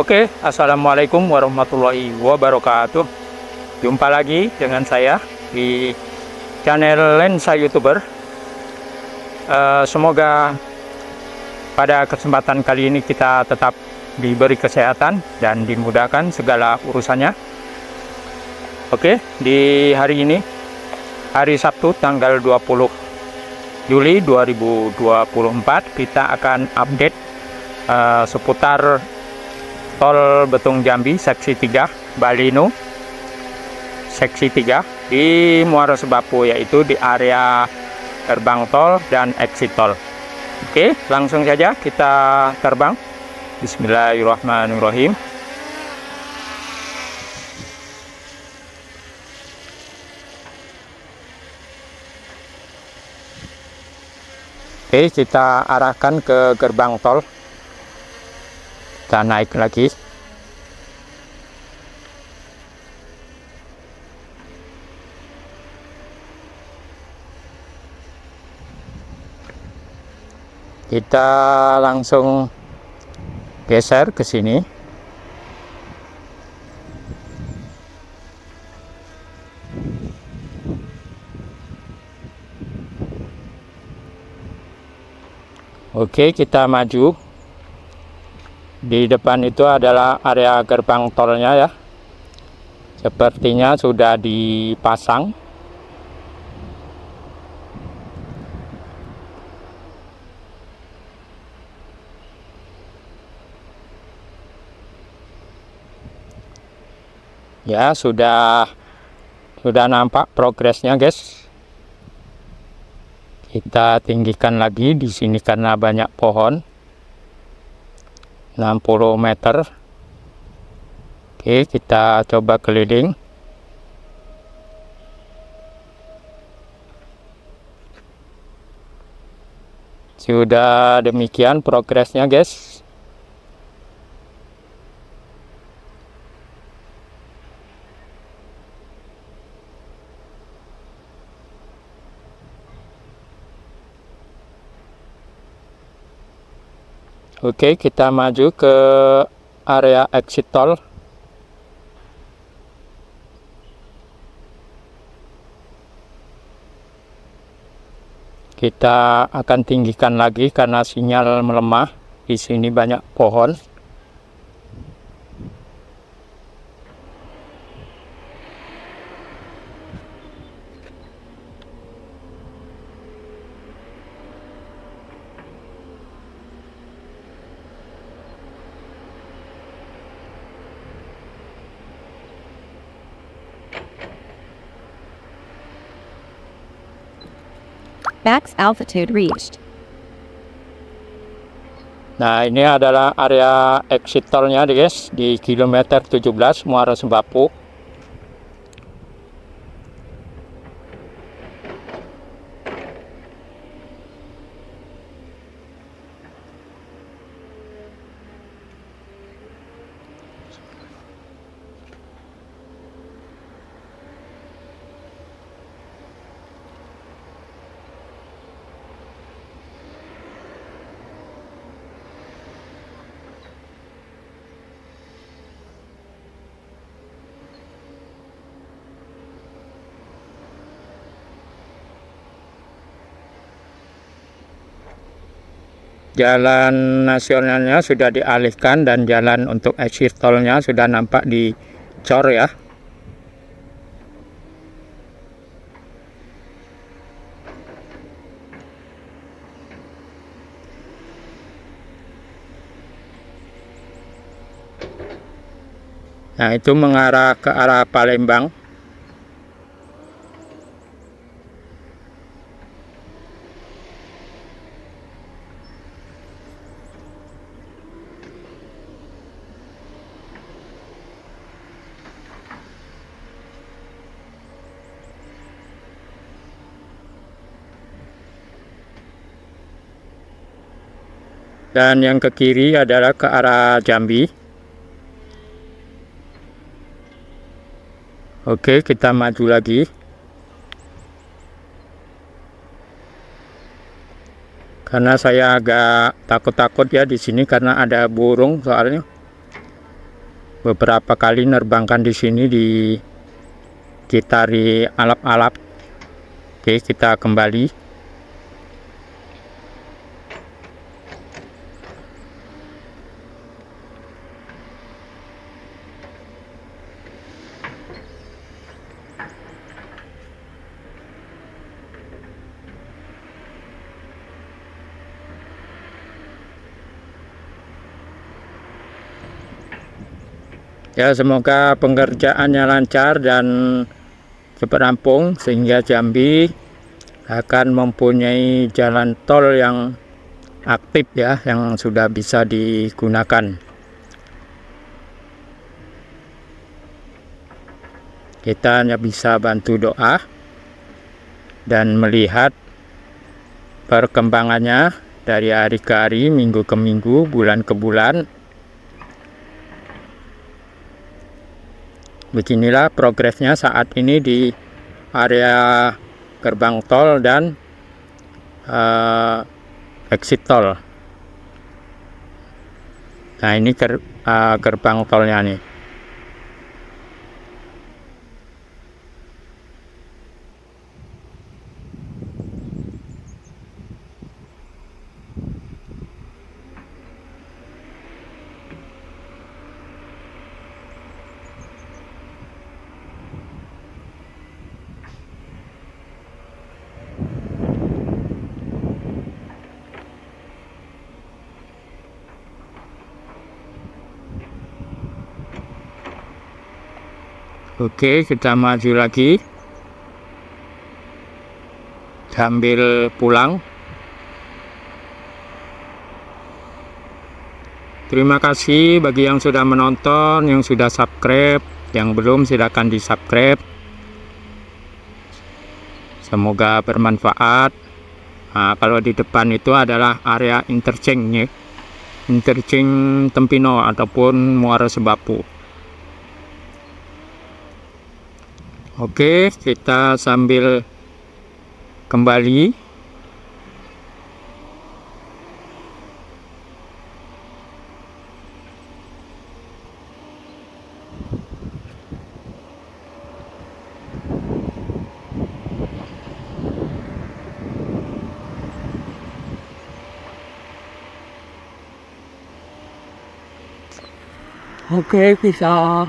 Oke, assalamualaikum warahmatullahi wabarakatuh. Jumpa lagi dengan saya di channel Lensa YouTuber. Semoga pada kesempatan kali ini kita tetap diberi kesehatan dan dimudahkan segala urusannya. Oke, di hari ini, hari Sabtu tanggal 20 Juli 2024, kita akan update seputar Tol Betung Jambi seksi 3 Balino seksi 3 di Muara Sebapu, yaitu di area gerbang tol dan exit tol. Oke, langsung saja kita terbang. Bismillahirrahmanirrahim. Oke, kita arahkan ke gerbang tol. Kita naik lagi. Kita langsung geser ke sini. Oke, kita maju. Di depan itu adalah area gerbang tolnya ya. Sepertinya sudah dipasang. Ya, sudah nampak progresnya, guys. Kita tinggikan lagi di sini karena banyak pohon. 60 meter. Oke, kita coba keliling. Sudah demikian progresnya, guys. Oke, kita maju ke area exit tol. Kita akan tinggikan lagi karena sinyal melemah. Di sini banyak pohon. Max altitude reached. Nah, ini adalah area exit tolnya, guys, di kilometer 17 Muara Sebapu. Jalan nasionalnya sudah dialihkan dan jalan untuk exit tolnya sudah nampak dicor ya. Nah, itu mengarah ke arah Palembang. Dan yang ke kiri adalah ke arah Jambi. Oke, kita maju lagi. Karena saya agak takut-takut ya di sini karena ada burung soalnya. beberapa kali nerbangkan di sini di kitari alap-alap. Oke, kita kembali. Ya, semoga pengerjaannya lancar dan cepat rampung sehingga Jambi akan mempunyai jalan tol yang aktif ya, yang sudah bisa digunakan. Kita hanya bisa bantu doa dan melihat perkembangannya dari hari ke hari, minggu ke minggu, bulan ke bulan. Beginilah progresnya saat ini di area gerbang tol dan exit tol. Nah, ini gerbang tolnya nih. Oke, kita maju lagi sambil pulang. Terima kasih bagi yang sudah menonton, yang sudah subscribe, yang belum silahkan di subscribe. Semoga bermanfaat. Nah, kalau di depan itu adalah area interchange, interchange Tempino ataupun Muara Sebapu. Oke, kita sambil kembali. Oke, bisa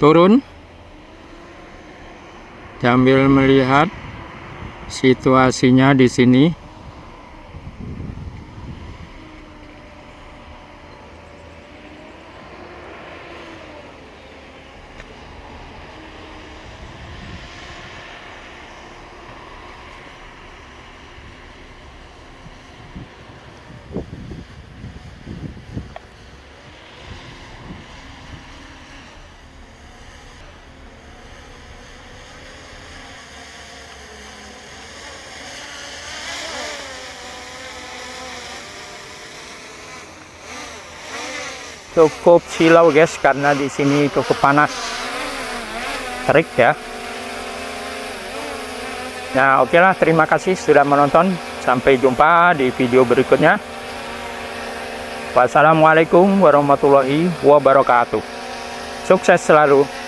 turun sambil melihat situasinya di sini. Cukup silau guys, karena di sini cukup panas, terik ya. Nah, oke lah, terima kasih sudah menonton. Sampai jumpa di video berikutnya. Wassalamualaikum warahmatullahi wabarakatuh. Sukses selalu.